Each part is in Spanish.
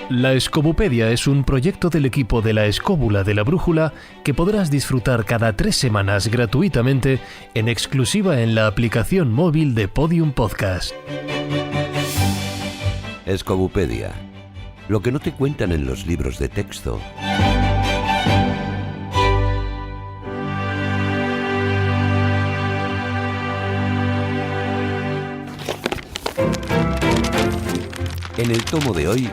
La Escobupedia es un proyecto del equipo de la Escóbula de la Brújula que podrás disfrutar cada 3 semanas gratuitamente en exclusiva en la aplicación móvil de Podium Podcast. Escobupedia. Lo que no te cuentan en los libros de texto. En el tomo de hoy...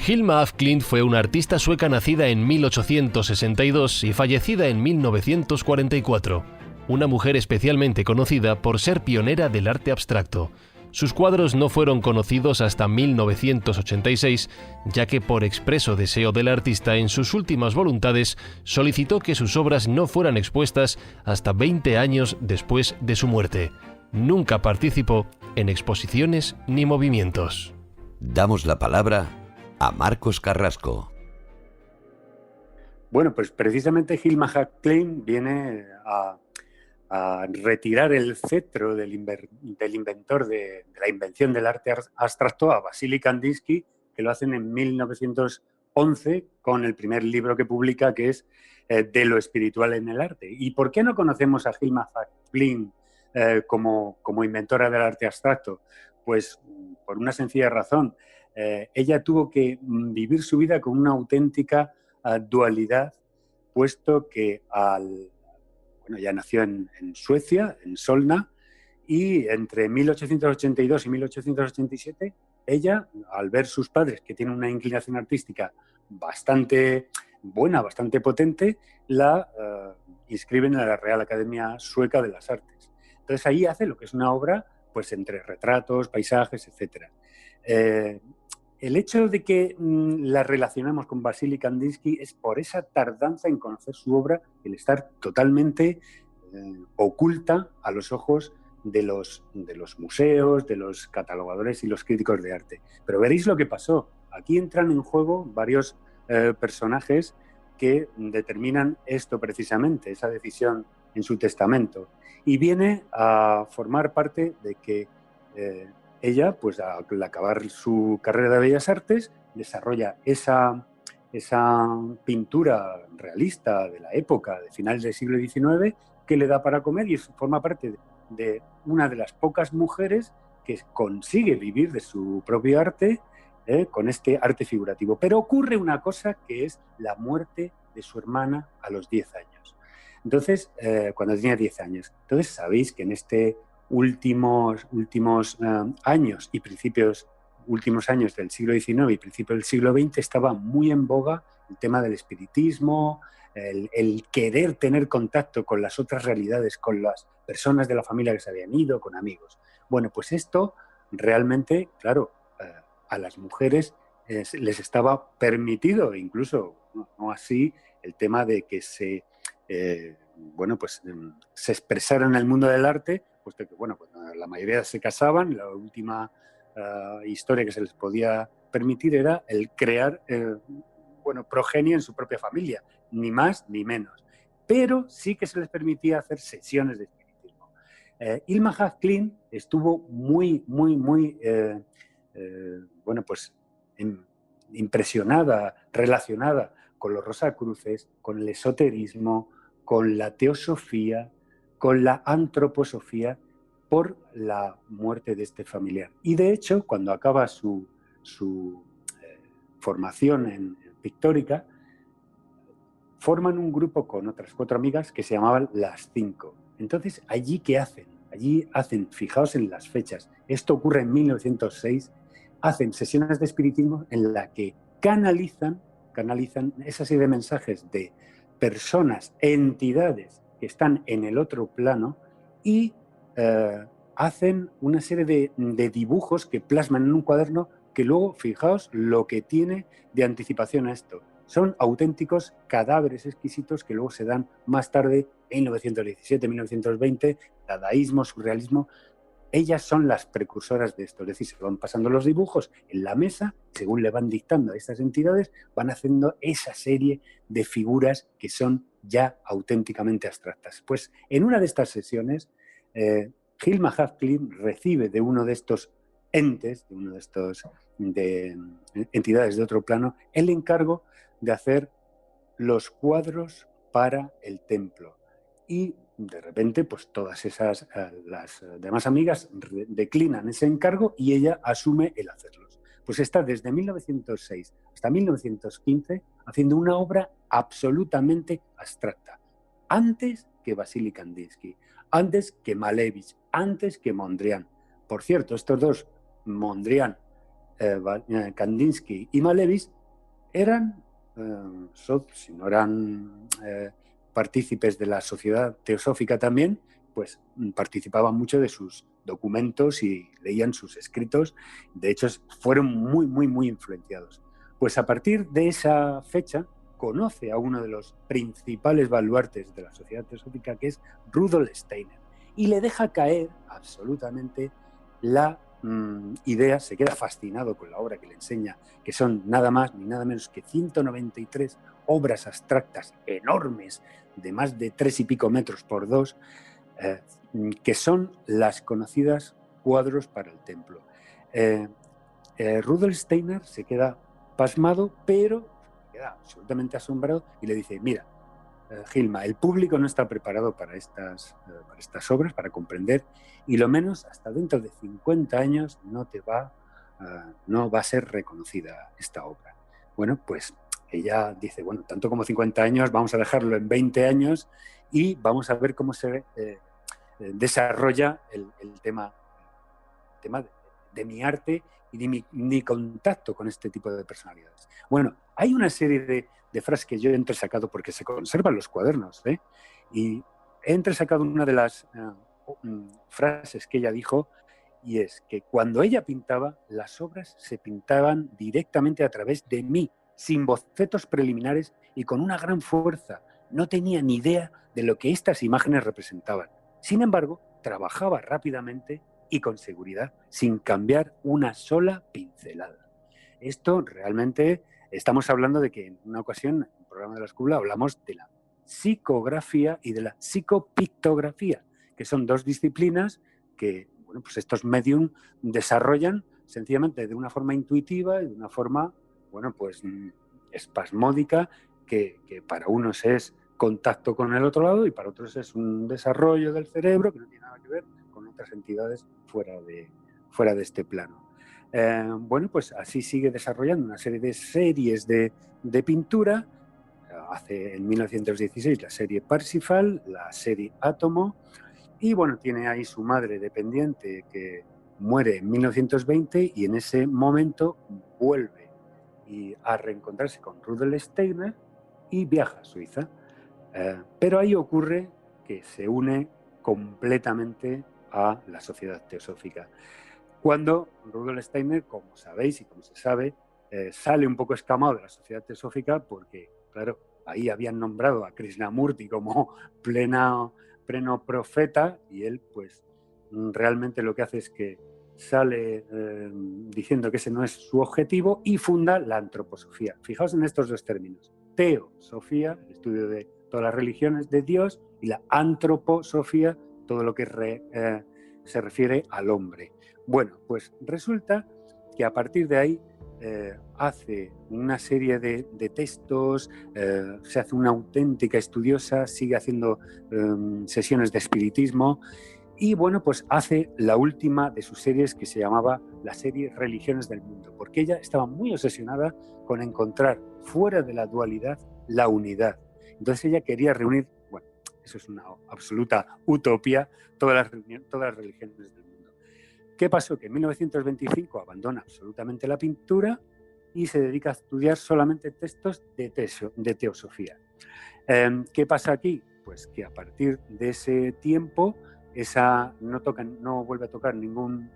Hilma af Klint fue una artista sueca nacida en 1862 y fallecida en 1944. Una mujer especialmente conocida por ser pionera del arte abstracto. Sus cuadros no fueron conocidos hasta 1986, ya que por expreso deseo del artista en sus últimas voluntades solicitó que sus obras no fueran expuestas hasta 20 años después de su muerte. Nunca participó en exposiciones ni movimientos. Damos la palabra a Marcos Carrasco. Bueno, pues precisamente Hilma af Klint viene a retirar el cetro del inventor de la invención del arte abstracto a Vasily Kandinsky, que lo hacen en 1911 con el primer libro que publica, que es De lo espiritual en el arte. ¿Y por qué no conocemos a Hilma af Klint como inventora del arte abstracto? Pues por una sencilla razón. Ella tuvo que vivir su vida con una auténtica dualidad, puesto que ella nació en Suecia, en Solna, y entre 1882 y 1887, ella, al ver sus padres, que tienen una inclinación artística bastante buena, bastante potente, la inscriben en la Real Academia Sueca de las Artes. Entonces ahí hace lo que es una obra, pues entre retratos, paisajes, etc. El hecho de que la relacionamos con Vasily Kandinsky es por esa tardanza en conocer su obra, el estar totalmente oculta a los ojos de los museos, de los catalogadores y los críticos de arte. Pero veréis lo que pasó. Aquí entran en juego varios personajes que determinan esto precisamente, esa decisión en su testamento. Y viene a formar parte de que ella, pues al acabar su carrera de Bellas Artes, desarrolla esa pintura realista de la época, de finales del siglo XIX, que le da para comer y forma parte de una de las pocas mujeres que consigue vivir de su propio arte con este arte figurativo. Pero ocurre una cosa, que es la muerte de su hermana a los 10 años. Entonces, cuando tenía 10 años. Entonces, sabéis que en este últimos años y últimos años del siglo XIX y principios del siglo XX estaba muy en boga el tema del espiritismo, el querer tener contacto con las otras realidades, con las personas de la familia que se habían ido, con amigos. Bueno, pues esto realmente, claro, a las mujeres les estaba permitido, incluso no así, el tema de que se expresara en el mundo del arte, puesto que la mayoría se casaban. La última historia que se les podía permitir era el crear progenie en su propia familia, ni más ni menos. Pero sí que se les permitía hacer sesiones de espiritismo. Hilma af Klint estuvo muy impresionada, relacionada con los rosacruces, con el esoterismo, con la teosofía, con la antroposofía, por la muerte de este familiar. Y de hecho, cuando acaba su formación en pictórica, forman un grupo con otras 4 amigas que se llamaban Las 5. Entonces, ¿allí qué hacen? Allí hacen, fijaos en las fechas, esto ocurre en 1906, hacen sesiones de espiritismo en la que canalizan esa serie de mensajes de personas, entidades que están en el otro plano, y hacen una serie de dibujos que plasman en un cuaderno que luego, fijaos lo que tiene de anticipación a esto. Son auténticos cadáveres exquisitos que luego se dan más tarde, en 1917, 1920, dadaísmo, surrealismo. Ellas son las precursoras de esto, es decir, se van pasando los dibujos en la mesa, según le van dictando a estas entidades, van haciendo esa serie de figuras que son ya auténticamente abstractas. Pues en una de estas sesiones, Hilma af Klint recibe de uno de estos entes, de uno de estos de entidades de otro plano, el encargo de hacer los cuadros para el templo. Y de repente, pues todas esas, las demás amigas declinan ese encargo y ella asume el hacerlos. Pues está desde 1906 hasta 1915 haciendo una obra absolutamente abstracta. Antes que Vasily Kandinsky, antes que Malevich, antes que Mondrian. Por cierto, estos dos, Mondrian, Kandinsky y Malevich, eran, si no eran partícipes de la Sociedad Teosófica también, pues participaban mucho de sus documentos y leían sus escritos. De hecho, fueron muy influenciados. Pues a partir de esa fecha, conoce a uno de los principales baluartes de la Sociedad Teosófica, que es Rudolf Steiner, y le deja caer absolutamente la idea, se queda fascinado con la obra que le enseña, que son nada más ni nada menos que 193 obras abstractas enormes, de más de 3 y pico metros por 2, que son las conocidas cuadros para el templo. Rudolf Steiner se queda pasmado, pero se queda absolutamente asombrado y le dice: mira, Gilma, el público no está preparado para estas obras, para comprender, y lo menos hasta dentro de 50 años no va a ser reconocida esta obra. Bueno, pues ella dice, bueno, tanto como 50 años, vamos a dejarlo en 20 años y vamos a ver cómo se desarrolla el tema de mi arte y de mi contacto con este tipo de personalidades. Bueno, hay una serie de frases que yo he entresacado porque se conservan los cuadernos, y he entresacado una de las frases que ella dijo, y es que cuando ella pintaba, las obras se pintaban directamente a través de mí, sin bocetos preliminares y con una gran fuerza. No tenía ni idea de lo que estas imágenes representaban. Sin embargo, trabajaba rápidamente y con seguridad, sin cambiar una sola pincelada. Esto realmente, estamos hablando de que en una ocasión, en un programa de la escuela, hablamos de la psicografía y de la psicopictografía, que son dos disciplinas que, bueno, pues estos medium desarrollan sencillamente de una forma intuitiva y de una forma, bueno, pues espasmódica, que para unos es contacto con el otro lado y para otros es un desarrollo del cerebro que no tiene nada que ver con otras entidades fuera de este plano. Bueno, pues así sigue desarrollando una serie de pintura. Hace en 1916 la serie Parsifal, la serie Átomo, y bueno, tiene ahí su madre dependiente que muere en 1920 y en ese momento vuelve a reencontrarse con Rudolf Steiner y viaja a Suiza. Pero ahí ocurre que se une completamente a la Sociedad Teosófica. Cuando Rudolf Steiner, como sabéis y como se sabe, sale un poco escamado de la Sociedad Teosófica porque, claro, ahí habían nombrado a Krishnamurti como pleno profeta y él, pues, realmente lo que hace es que sale diciendo que ese no es su objetivo y funda la antroposofía. Fijaos en estos dos términos: teosofía, el estudio de todas las religiones de Dios, y la antroposofía, todo lo que se refiere al hombre. Bueno, pues resulta que a partir de ahí hace una serie de textos, se hace una auténtica estudiosa, sigue haciendo sesiones de espiritismo y, bueno, pues hace la última de sus series, que se llamaba la serie Religiones del Mundo, porque ella estaba muy obsesionada con encontrar fuera de la dualidad la unidad. Entonces ella quería reunir, bueno, eso es una absoluta utopía, todas las religiones del mundo. ¿Qué pasó? Que en 1925 abandona absolutamente la pintura y se dedica a estudiar solamente textos de teosofía. ¿Qué pasa aquí? Pues que a partir de ese tiempo no vuelve a tocar ningún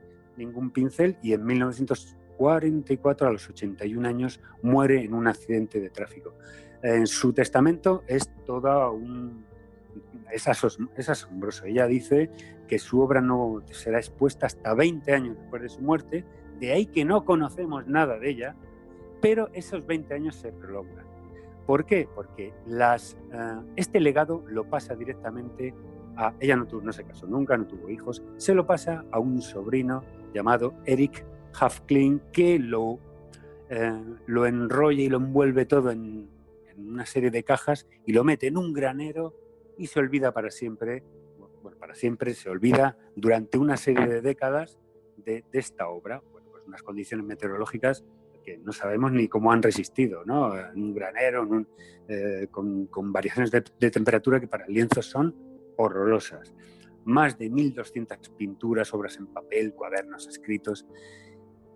pincel y en 1944, a los 81 años, muere en un accidente de tráfico. En su testamento es es asombroso. Ella dice que su obra no será expuesta hasta 20 años después de su muerte, de ahí que no conocemos nada de ella, pero esos 20 años se prolongan. ¿Por qué? Porque este legado lo pasa directamente a... Ella no se casó nunca, no tuvo hijos, se lo pasa a un sobrino llamado Erich Haft-Klein, que lo enrolla y lo envuelve todo en una serie de cajas y lo mete en un granero y se olvida para siempre, se olvida durante una serie de décadas de esta obra. Bueno, pues unas condiciones meteorológicas que no sabemos ni cómo han resistido, ¿no? En un granero, con variaciones de temperatura que para el lienzo son horrorosas. Más de 1.200 pinturas, obras en papel, cuadernos, escritos.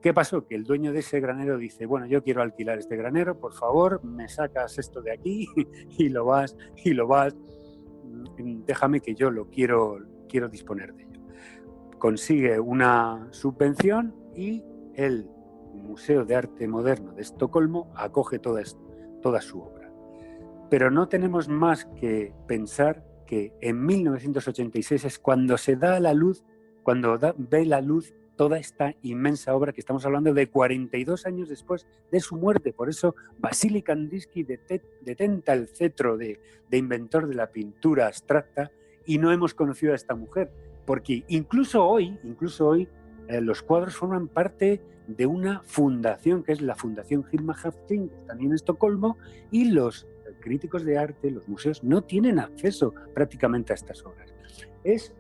¿Qué pasó? Que el dueño de ese granero dice, bueno, yo quiero alquilar este granero, por favor, me sacas esto de aquí y lo vas, déjame que yo lo quiero disponer de ello. Consigue una subvención y el Museo de Arte Moderno de Estocolmo acoge toda su obra. Pero no tenemos más que pensar que en 1986 es cuando se da a la luz, ve la luz toda esta inmensa obra, que estamos hablando de 42 años después de su muerte. Por eso Vasily Kandinsky detenta el cetro de inventor de la pintura abstracta y no hemos conocido a esta mujer, porque incluso hoy los cuadros forman parte de una fundación, que es la Fundación Hilma af Klint, que está en Estocolmo, y los críticos de arte, los museos, no tienen acceso prácticamente a estas obras. Es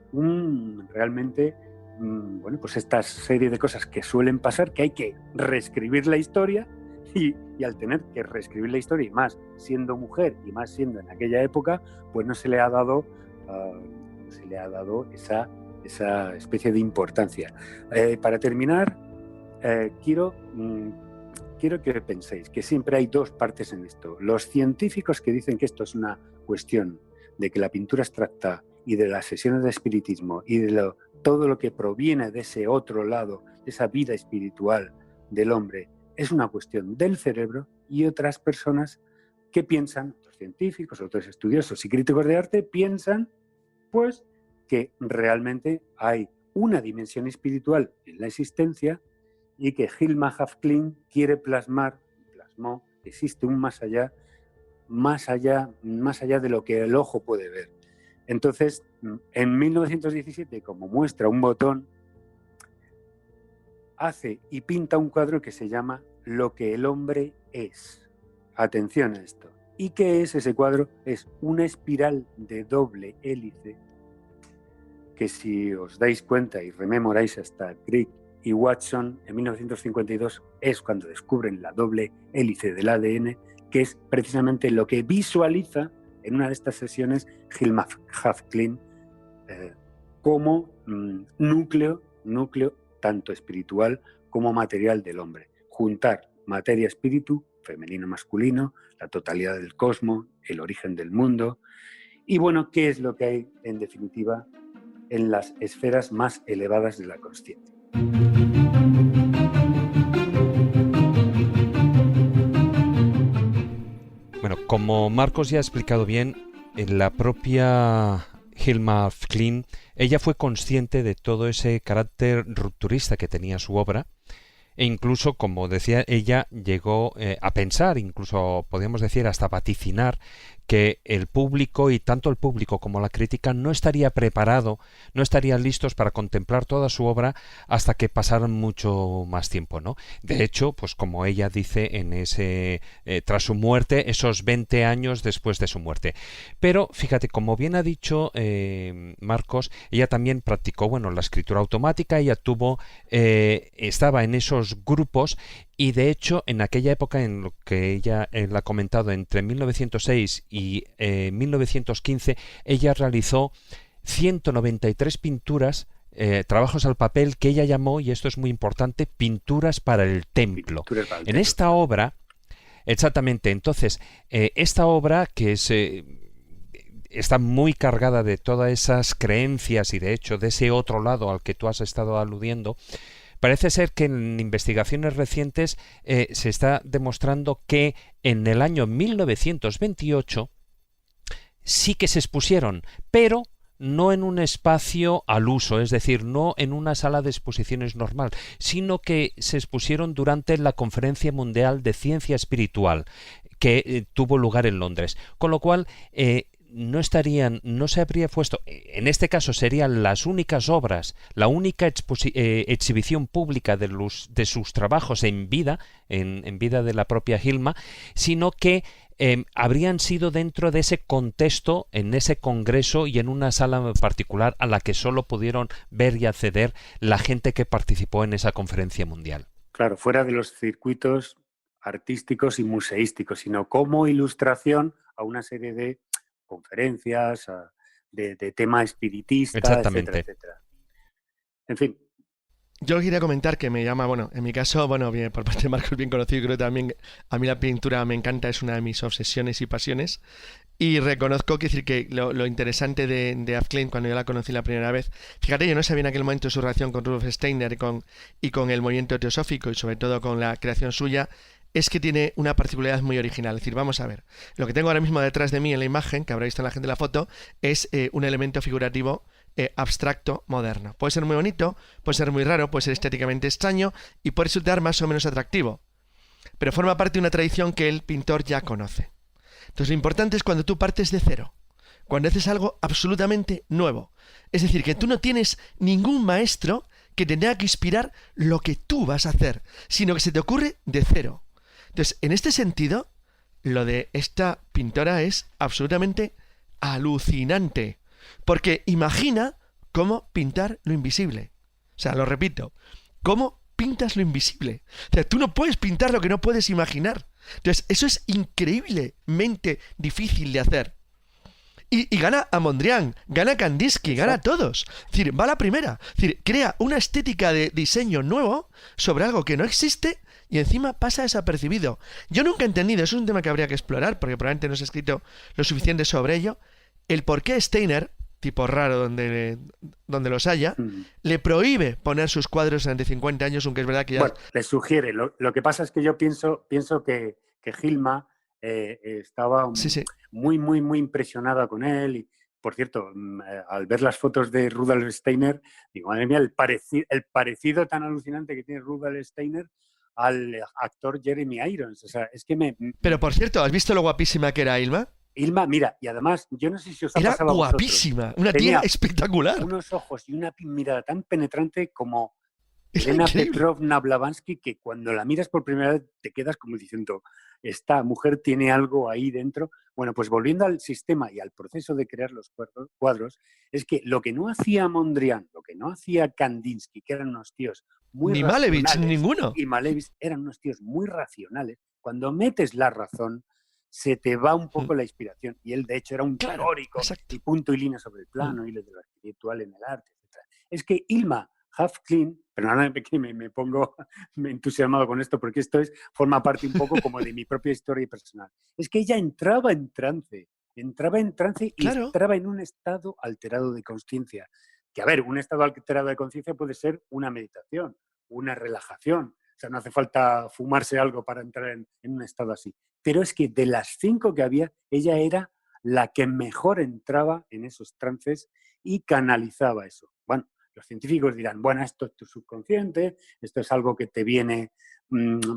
realmente, bueno, pues esta serie de cosas que suelen pasar, que hay que reescribir la historia, y al tener que reescribir la historia, y más siendo mujer, y más siendo en aquella época, pues no se le ha dado esa especie de importancia. Para terminar, quiero que penséis que siempre hay dos partes en esto. Los científicos que dicen que esto es una cuestión de que la pintura abstracta y de las sesiones de espiritismo y de todo lo que proviene de ese otro lado, de esa vida espiritual del hombre, es una cuestión del cerebro, y otras personas que piensan, otros científicos, otros estudiosos y críticos de arte, piensan pues que realmente hay una dimensión espiritual en la existencia y que Hilma af Klint quiere plasmó, que existe un más allá de lo que el ojo puede ver. Entonces, en 1917, como muestra un botón, hace y pinta un cuadro que se llama Lo que el hombre es. Atención a esto. ¿Y qué es ese cuadro? Es una espiral de doble hélice que, si os dais cuenta y rememoráis hasta Crick y Watson, en 1952 es cuando descubren la doble hélice del ADN, que es precisamente lo que visualiza en una de estas sesiones Hilma af Klint como núcleo tanto espiritual como material del hombre. Juntar materia-espíritu, femenino-masculino, la totalidad del cosmos, el origen del mundo. Y bueno, ¿qué es lo que hay en definitiva en las esferas más elevadas de la consciencia? Bueno, como Marcos ya ha explicado bien, en la propia Hilma af Klint, ella fue consciente de todo ese carácter rupturista que tenía su obra, e incluso, como decía ella, llegó a pensar, incluso podríamos decir hasta vaticinar, que el público, y tanto el público como la crítica, no estarían listos para contemplar toda su obra hasta que pasaran mucho más tiempo, ¿no? De hecho, pues como ella dice tras su muerte, esos 20 años después de su muerte. Pero fíjate, como bien ha dicho Marcos, ella también practicó, la escritura automática. Ella estaba en esos grupos. Y de hecho, en aquella época, en lo que ella ha comentado, entre 1906 y 1915, ella realizó 193 pinturas, trabajos al papel, que ella llamó, y esto es muy importante, pinturas para el templo. En esta obra, exactamente, entonces, esta obra que está muy cargada de todas esas creencias y, de hecho, de ese otro lado al que tú has estado aludiendo, parece ser que en investigaciones recientes se está demostrando que en el año 1928 sí que se expusieron, pero no en un espacio al uso, es decir, no en una sala de exposiciones normal, sino que se expusieron durante la Conferencia Mundial de Ciencia Espiritual, que tuvo lugar en Londres. Con lo cual, no se habría puesto, en este caso serían las únicas obras, la única exhibición pública de sus trabajos en vida, en vida de la propia Hilma, sino que habrían sido dentro de ese contexto, en ese congreso y en una sala particular a la que solo pudieron ver y acceder la gente que participó en esa conferencia mundial. Claro, fuera de los circuitos artísticos y museísticos, sino como ilustración a una serie de conferencias, de tema espiritista, Exactamente. etcétera, etcétera. En fin. Yo quería comentar que me llama, bueno, en mi caso, bueno, bien, por parte de Marcos, bien conocido, creo que también a mí la pintura me encanta, es una de mis obsesiones y pasiones. Y reconozco que lo interesante de Af Klein, cuando yo la conocí la primera vez, fíjate, yo no sabía en aquel momento su relación con Rudolf Steiner y con el movimiento teosófico y sobre todo con la creación suya, es que tiene una particularidad muy original. Es decir, vamos a ver, lo que tengo ahora mismo detrás de mí en la imagen, que habrá visto la gente en la foto, es un elemento figurativo abstracto moderno. Puede ser muy bonito, puede ser muy raro, puede ser estéticamente extraño y puede resultar más o menos atractivo, pero forma parte de una tradición que el pintor ya conoce. Entonces lo importante es cuando tú partes de cero, cuando haces algo absolutamente nuevo. Es decir, que tú no tienes ningún maestro que te tenga que inspirar lo que tú vas a hacer, sino que se te ocurre de cero. Entonces, en este sentido, lo de esta pintora es absolutamente alucinante, porque imagina cómo pintar lo invisible. O sea, lo repito, ¿cómo pintas lo invisible? O sea, tú no puedes pintar lo que no puedes imaginar. Entonces, eso es increíblemente difícil de hacer. Y gana a Mondrian, gana a Kandinsky, gana a todos. Es decir, va a la primera. Es decir, crea una estética de diseño nuevo sobre algo que no existe y encima pasa desapercibido. Yo nunca he entendido, eso es un tema que habría que explorar, porque probablemente no se ha escrito lo suficiente sobre ello, el por qué Steiner, tipo raro donde los haya, le prohíbe poner sus cuadros durante 50 años, aunque es verdad que ya... Bueno, le sugiere. Lo que pasa es que yo pienso que Hilma estaba muy, muy, muy impresionada con él. Y, por cierto, al ver las fotos de Rudolf Steiner, digo, madre mía, el parecido tan alucinante que tiene Rudolf Steiner al actor Jeremy Irons. O sea, es que Pero, por cierto, ¿has visto lo guapísima que era Hilma? Hilma, mira, y además, yo no sé si os ha pasado a vosotros. Era guapísima, una tía espectacular. Unos ojos y una mirada tan penetrante como Elena Petrovna Blavatsky, que cuando la miras por primera vez te quedas como diciendo, esta mujer tiene algo ahí dentro. Bueno, pues volviendo al sistema y al proceso de crear los cuadros, es que lo que no hacía Mondrian, lo que no hacía Kandinsky, que eran unos tíos muy ni racionales, Malevich, ninguno. Y Malevich eran unos tíos muy racionales, cuando metes la razón, se te va un poco la inspiración. Y él, de hecho, era un teórico y punto y línea sobre el plano y lo de lo espiritual en el arte, etc. Es que Hilma Af Klein, perdóname que me pongo entusiasmado con esto, porque esto forma parte un poco como de mi propia historia personal. Es que ella entraba en trance y entraba en un estado alterado de conciencia. Que, a ver, un estado alterado de conciencia puede ser una meditación, una relajación. O sea, no hace falta fumarse algo para entrar en un estado así. Pero es que de las 5 que había, ella era la que mejor entraba en esos trances y canalizaba eso. Bueno, los científicos dirán, bueno, esto es tu subconsciente, esto es algo que te viene,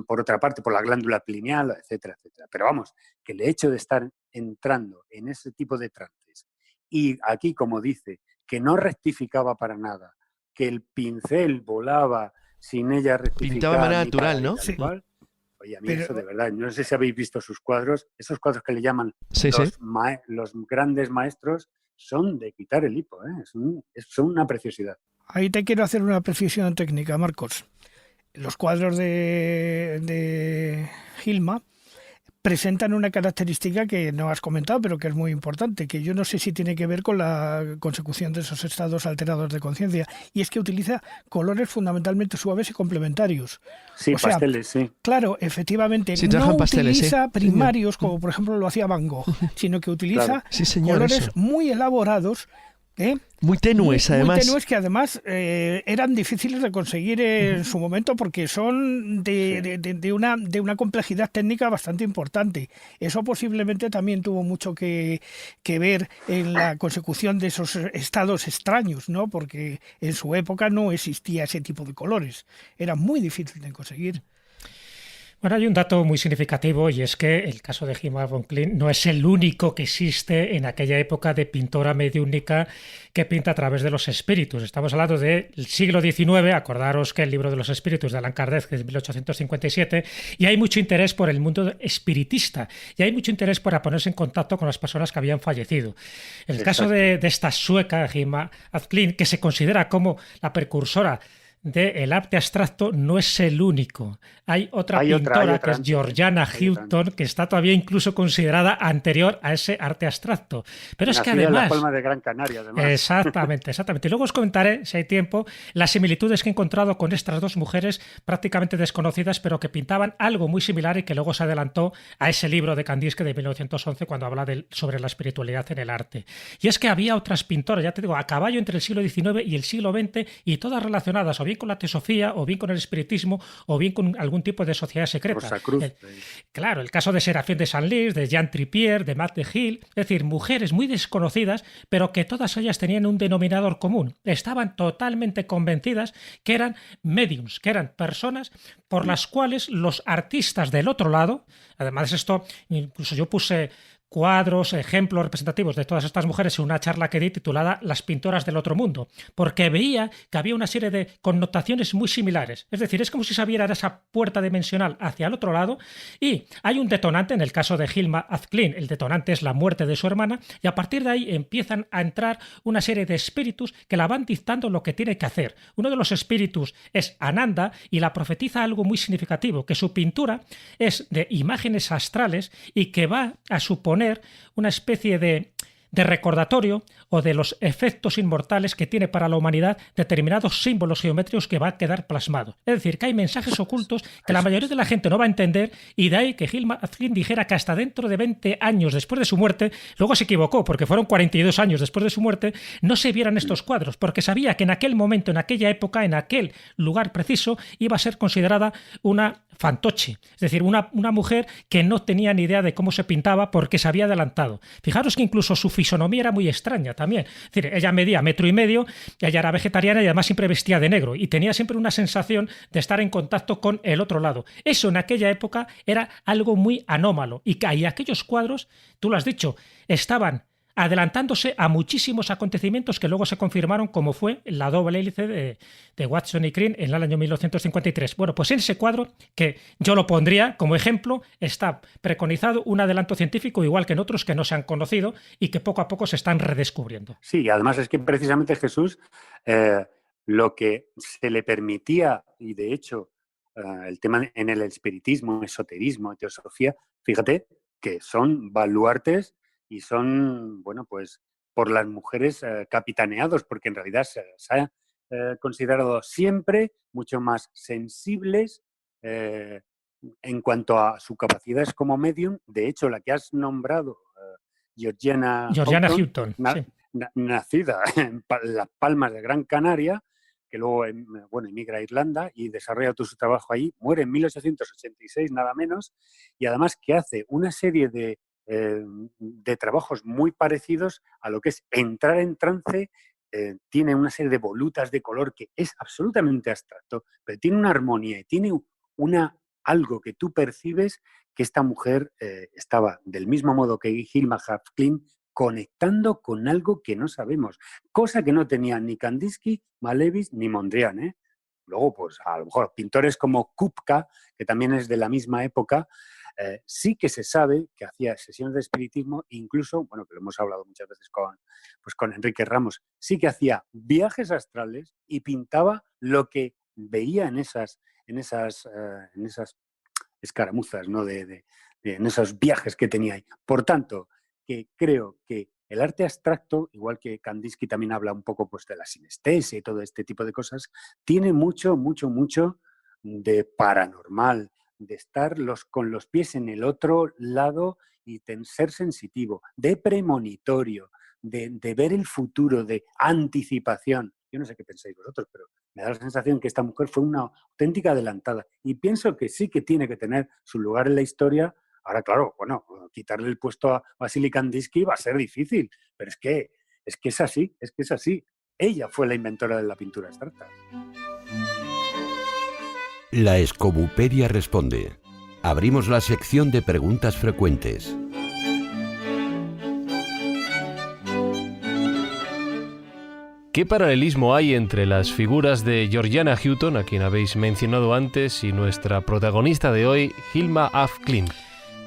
por otra parte, por la glándula pineal, etcétera, etcétera. Pero vamos, que el hecho de estar entrando en ese tipo de trances y aquí, como dice, que no rectificaba para nada, que el pincel volaba sin ella rectificar. Pintaba de manera natural, ¿no? Sí. Oye, a mí eso de verdad, no sé si habéis visto sus cuadros, esos cuadros que le llaman los grandes maestros, son de quitar el hipo, ¿eh? Son una preciosidad. Ahí te quiero hacer una precisión técnica, Marcos. Los cuadros de Hilma presentan una característica que no has comentado, pero que es muy importante, que yo no sé si tiene que ver con la consecución de esos estados alterados de conciencia, y es que utiliza colores fundamentalmente suaves y complementarios. Sí, o sea, pasteles, sí. Claro, efectivamente, sí, no pasteles, utiliza primarios, como por ejemplo lo hacía Van Gogh, sino que utiliza colores muy elaborados, muy tenues, además. Muy tenues, que además eran difíciles de conseguir en su momento porque son de una complejidad técnica bastante importante. Eso posiblemente también tuvo mucho que ver en la consecución de esos estados extraños, ¿no? Porque en su época no existía ese tipo de colores. Era muy difícil de conseguir. Bueno, hay un dato muy significativo y es que el caso de Hilma von Klint no es el único que existe en aquella época de pintora mediúnica que pinta a través de los espíritus. Estamos hablando del siglo XIX, acordaros que el libro de los espíritus de Allan Kardec es de 1857, y hay mucho interés por el mundo espiritista y hay mucho interés por ponerse en contacto con las personas que habían fallecido. En el caso de esta sueca, Hilma af Klint, que se considera como la precursora del arte abstracto, no es el único. Hay otra pintora que es Georgiana Houghton, que está todavía incluso considerada anterior a ese arte abstracto. Pero es que además... en Las Palmas de Gran Canaria, además. Exactamente. Y luego os comentaré, si hay tiempo, las similitudes que he encontrado con estas dos mujeres prácticamente desconocidas, pero que pintaban algo muy similar y que luego se adelantó a ese libro de Kandinsky de 1911 cuando habla sobre la espiritualidad en el arte. Y es que había otras pintoras, ya te digo, a caballo entre el siglo XIX y el siglo XX, y todas relacionadas o bien con la teosofía, o bien con el espiritismo, o bien con algún tipo de sociedad secreta. Rosa Cruz. Claro, el caso de Serafín de Senlis, de Jean Tripier, de Matt de Hill, es decir, mujeres muy desconocidas, pero que todas ellas tenían un denominador común. Estaban totalmente convencidas que eran mediums, que eran personas por las cuales los artistas del otro lado, además de esto, incluso yo puse cuadros, ejemplos representativos de todas estas mujeres en una charla que di titulada Las pintoras del otro mundo, porque veía que había una serie de connotaciones muy similares. Es decir, es como si se abriera esa puerta dimensional hacia el otro lado, y hay un detonante en el caso de Hilma af Klint. El detonante es la muerte de su hermana, y a partir de ahí empiezan a entrar una serie de espíritus que la van dictando lo que tiene que hacer. Uno de los espíritus es Ananda, y la profetiza algo muy significativo, que su pintura es de imágenes astrales y que va a suponer una especie de recordatorio o de los efectos inmortales que tiene para la humanidad determinados símbolos geométricos que va a quedar plasmados. Es decir, que hay mensajes ocultos que la mayoría de la gente no va a entender, y de ahí que Hilma af Klint dijera que hasta dentro de 20 años después de su muerte, luego se equivocó porque fueron 42 años después de su muerte, no se vieran estos cuadros, porque sabía que en aquel momento, en aquella época, en aquel lugar preciso, iba a ser considerada una fantoche, es decir, una mujer que no tenía ni idea de cómo se pintaba porque se había adelantado. Fijaros que incluso su fisonomía era muy extraña también. Es decir, ella medía 1,5 metros, y ella era vegetariana y además siempre vestía de negro y tenía siempre una sensación de estar en contacto con el otro lado. Eso en aquella época era algo muy anómalo, y aquellos cuadros, tú lo has dicho, estaban adelantándose a muchísimos acontecimientos que luego se confirmaron, como fue la doble hélice de Watson y Crick en el año 1953. Bueno, pues en ese cuadro, que yo lo pondría como ejemplo, está preconizado un adelanto científico, igual que en otros que no se han conocido y que poco a poco se están redescubriendo. Sí, además es que precisamente Jesús, lo que se le permitía, y de hecho el tema en el espiritismo, esoterismo, teosofía, fíjate que son baluartes y son, bueno, pues por las mujeres capitaneados, porque en realidad se ha considerado siempre mucho más sensibles en cuanto a su capacidad como medium. De hecho, la que has nombrado, Georgiana Houghton, sí, nacida en Las Palmas de Gran Canaria, que luego emigra a Irlanda y desarrolla todo su trabajo ahí, muere en 1886 nada menos, y además que hace una serie de trabajos muy parecidos a lo que es entrar en trance. Tiene una serie de volutas de color que es absolutamente abstracto, pero tiene una armonía y tiene algo que tú percibes que esta mujer estaba, del mismo modo que Hilma af Klint, conectando con algo que no sabemos, cosa que no tenían ni Kandinsky, Malevich ni Mondrian. Luego, pues a lo mejor pintores como Kupka, que también es de la misma época, sí que se sabe que hacía sesiones de espiritismo, incluso, bueno, que lo hemos hablado muchas veces con Enrique Ramos, sí que hacía viajes astrales y pintaba lo que veía en esas escaramuzas, ¿no? En esos viajes que tenía ahí. Por tanto, que creo que el arte abstracto, igual que Kandinsky también habla un poco pues, de la sinestesia y todo este tipo de cosas, tiene mucho, mucho, mucho de paranormal, de estar con los pies en el otro lado y ser sensitivo, de premonitorio, de ver el futuro, de anticipación. Yo no sé qué pensáis vosotros, pero me da la sensación que esta mujer fue una auténtica adelantada. Y pienso que sí que tiene que tener su lugar en la historia. Ahora, claro, bueno, quitarle el puesto a Vasily Kandinsky va a ser difícil, pero es que es así, es que es así. Ella fue la inventora de la pintura abstracta. La Escobupedia responde. Abrimos la sección de preguntas frecuentes. ¿Qué paralelismo hay entre las figuras de Georgiana Houghton, a quien habéis mencionado antes, y nuestra protagonista de hoy, Hilma af Klint?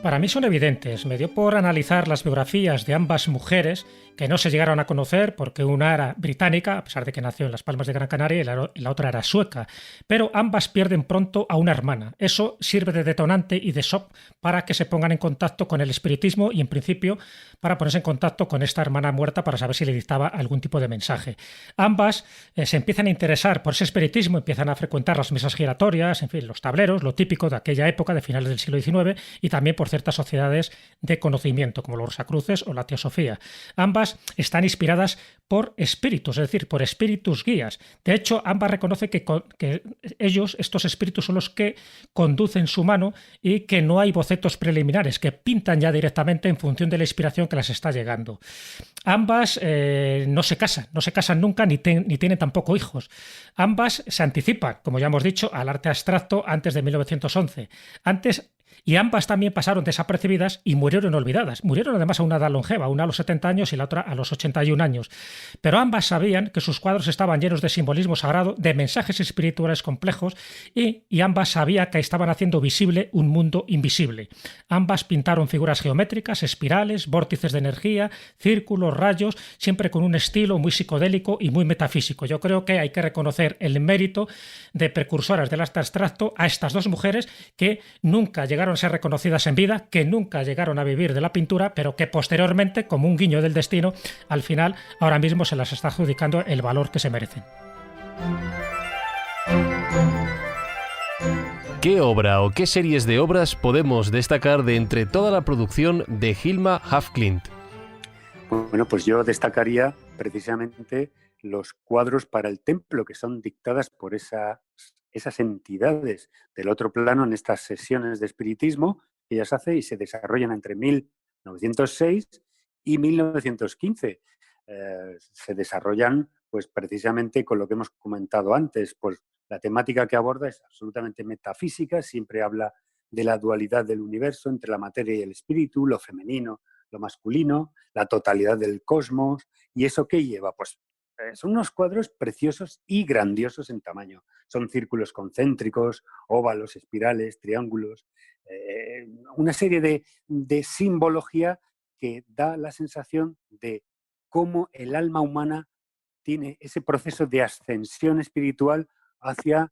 Para mí son evidentes. Me dio por analizar las biografías de ambas mujeres, que no se llegaron a conocer porque una era británica, a pesar de que nació en Las Palmas de Gran Canaria, y la otra era sueca. Pero ambas pierden pronto a una hermana. Eso sirve de detonante y de shock para que se pongan en contacto con el espiritismo y, en principio, para ponerse en contacto con esta hermana muerta para saber si le dictaba algún tipo de mensaje. Ambas se empiezan a interesar por ese espiritismo, empiezan a frecuentar las mesas giratorias, en fin, los tableros, lo típico de aquella época, de finales del siglo XIX, y también por ciertas sociedades de conocimiento, como los Rosacruces o la Teosofía. Ambas están inspiradas por espíritus, es decir, por espíritus guías. De hecho, ambas reconocen que ellos, estos espíritus, son los que conducen su mano y que no hay bocetos preliminares, que pintan ya directamente en función de la inspiración que las está llegando. Ambas no se casan nunca ni tienen tampoco hijos. Ambas se anticipan, como ya hemos dicho, al arte abstracto antes de 1911. Y ambas también pasaron desapercibidas y murieron olvidadas. Murieron además a una edad longeva, una a los 70 años y la otra a los 81 años. Pero ambas sabían que sus cuadros estaban llenos de simbolismo sagrado, de mensajes espirituales complejos y ambas sabían que estaban haciendo visible un mundo invisible. Ambas pintaron figuras geométricas, espirales, vórtices de energía, círculos, rayos, siempre con un estilo muy psicodélico y muy metafísico. Yo creo que hay que reconocer el mérito de precursoras del arte abstracto a estas dos mujeres que nunca llegaron a ser reconocidas en vida, que nunca llegaron a vivir de la pintura, pero que posteriormente, como un guiño del destino, al final ahora mismo se las está adjudicando el valor que se merecen. ¿Qué obra o qué series de obras podemos destacar de entre toda la producción de Hilma af Klint? Bueno, pues yo destacaría precisamente los cuadros para el templo, que son dictadas por esas entidades del otro plano en estas sesiones de espiritismo que ellas hacen y se desarrollan entre 1906 y 1915. Se desarrollan pues precisamente con lo que hemos comentado antes, pues la temática que aborda es absolutamente metafísica, siempre habla de la dualidad del universo entre la materia y el espíritu, lo femenino, lo masculino, la totalidad del cosmos. ¿Y eso qué lleva? Pues son unos cuadros preciosos y grandiosos en tamaño. Son círculos concéntricos, óvalos, espirales, triángulos, una serie de simbología que da la sensación de cómo el alma humana tiene ese proceso de ascensión espiritual hacia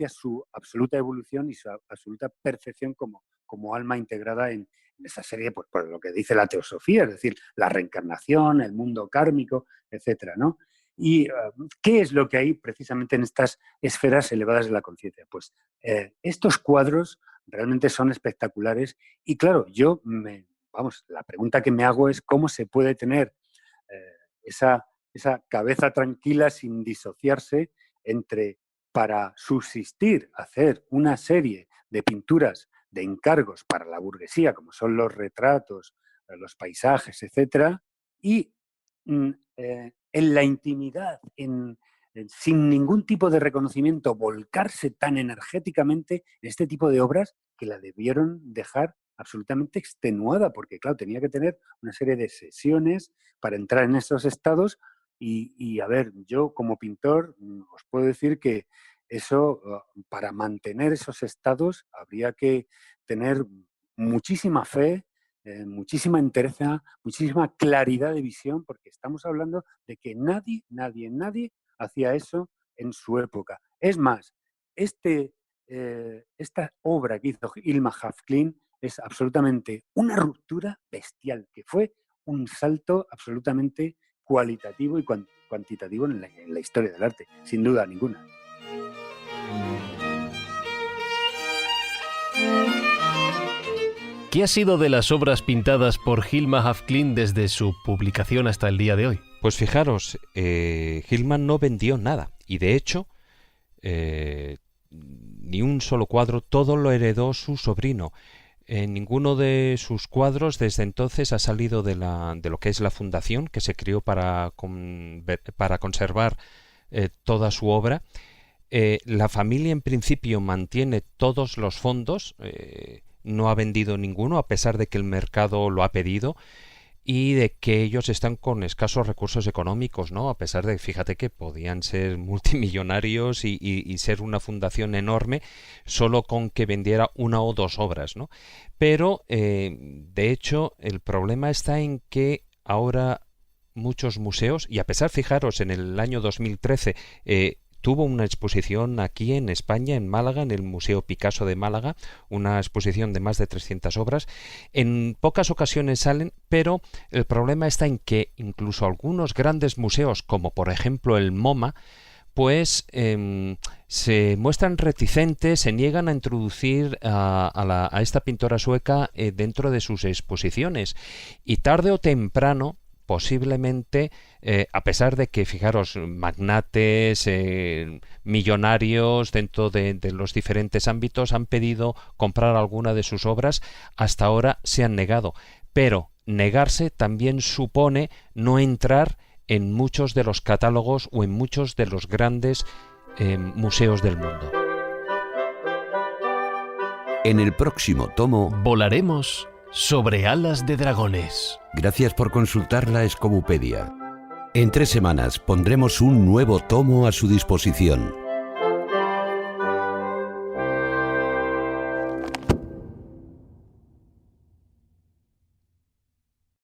su absoluta evolución y su absoluta perfección como alma integrada en esa serie, pues, por lo que dice la teosofía, es decir, la reencarnación, el mundo kármico, etcétera, ¿no? ¿Y qué es lo que hay precisamente en estas esferas elevadas de la conciencia? Pues estos cuadros realmente son espectaculares y claro, la pregunta que me hago es cómo se puede tener esa cabeza tranquila sin disociarse entre, para subsistir, hacer una serie de pinturas de encargos para la burguesía, como son los retratos, los paisajes, etcétera, y en la intimidad, sin ningún tipo de reconocimiento, volcarse tan energéticamente en este tipo de obras que la debieron dejar absolutamente extenuada, porque claro, tenía que tener una serie de sesiones para entrar en esos estados y a ver, yo como pintor os puedo decir que eso, para mantener esos estados habría que tener muchísima fe, muchísima entereza, muchísima claridad de visión, porque estamos hablando de que nadie hacía eso en su época. Es más, esta obra que hizo Hilma af Klint es absolutamente una ruptura bestial, que fue un salto absolutamente cualitativo y cuantitativo en la historia del arte, sin duda ninguna. ¿Qué ha sido de las obras pintadas por Hilma af Klint desde su publicación hasta el día de hoy? Pues fijaros, Hilma no vendió nada y de hecho ni un solo cuadro, todo lo heredó su sobrino. Ninguno de sus cuadros desde entonces ha salido de lo que es la fundación que se creó para conservar toda su obra. La familia en principio mantiene todos los fondos. no ha vendido ninguno, a pesar de que el mercado lo ha pedido, y de que ellos están con escasos recursos económicos, ¿no? A pesar de, fíjate que podían ser multimillonarios y ser una fundación enorme solo con que vendiera una o dos obras, ¿no? Pero, de hecho, el problema está en que ahora muchos museos, y a pesar, fijaros, en el año 2013 tuvo una exposición aquí en España, en Málaga, en el Museo Picasso de Málaga, una exposición de más de 300 obras. En pocas ocasiones salen, pero el problema está en que incluso algunos grandes museos, como por ejemplo el MoMA, pues se muestran reticentes, se niegan a introducir a esta pintora sueca dentro de sus exposiciones. Y tarde o temprano, posiblemente, a pesar de que, fijaros, magnates, millonarios dentro de los diferentes ámbitos han pedido comprar alguna de sus obras, hasta ahora se han negado. Pero negarse también supone no entrar en muchos de los catálogos o en muchos de los grandes museos del mundo. En el próximo tomo volaremos sobre alas de dragones. Gracias por consultar la Escobupedia. En 3 semanas pondremos un nuevo tomo a su disposición.